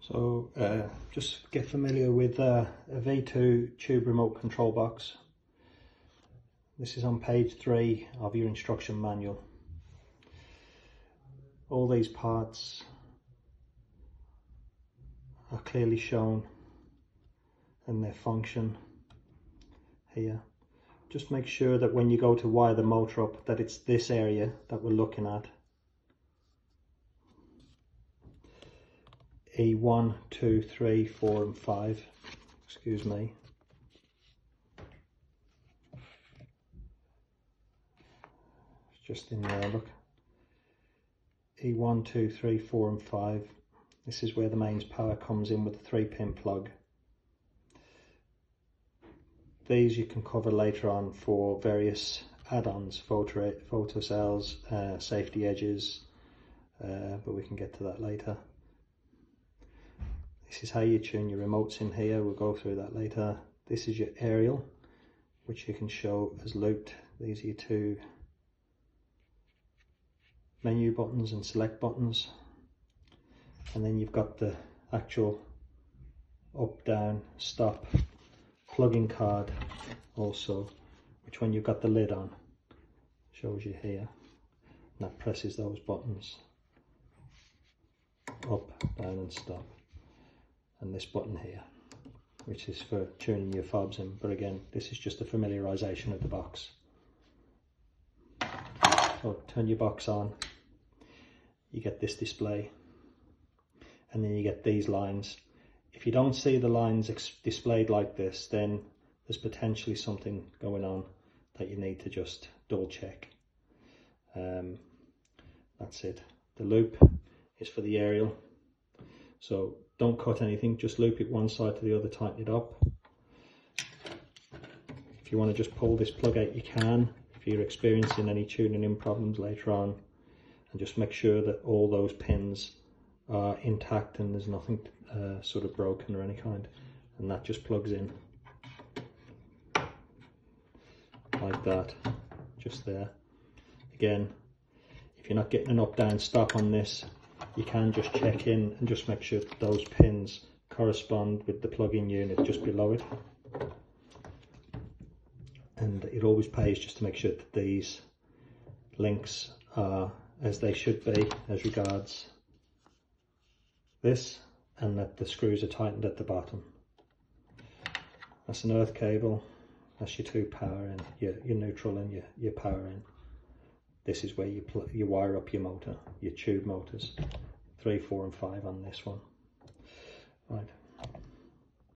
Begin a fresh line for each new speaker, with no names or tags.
So just get familiar with a V2 tube remote control box. This is on page 3 of your instruction manual. All these parts are clearly shown and their function here. Just make sure that when you go to wire the motor up, that it's this area that we're looking at. E1, 2, 3, 4 and 5, excuse me. It's just in there, look. E1, 2, 3, 4 and 5. This is where the mains power comes in with the 3-pin plug. These you can cover later on for various add-ons, photo cells, safety edges, but we can get to that later. This is how you tune your remotes in here, we'll go through that later. This is your aerial, which you can show as looped. These are your 2 menu buttons and select buttons. And then you've got the actual up, down, stop plug-in card also, which when you've got the lid on, shows you here. And that presses those buttons, up, down and stop. And this button here, which is for tuning your fobs in, but again, this is just a familiarization of the box. So turn your box on, you get this display, and then you get these lines. If you don't see the lines displayed like this, then there's potentially something going on that you need to just double check. That's it. The loop is for the aerial, so don't cut anything, just loop it one side to the other, tighten it up. If you want to just pull this plug out, you can, if you're experiencing any tuning in problems later on, and just make sure that all those pins are intact and there's nothing sort of broken or any kind, and that just plugs in like that, just there. Again, if you're not getting an up down stop on this, you can just check in and just make sure that those pins correspond with the plug-in unit just below it. And it always pays just to make sure that these links are as they should be as regards this, and that the screws are tightened at the bottom. That's an earth cable, that's your 2 power in, your neutral and your power in. This is where you wire up your motor, your tube motors, 3, 4 and 5 on this one.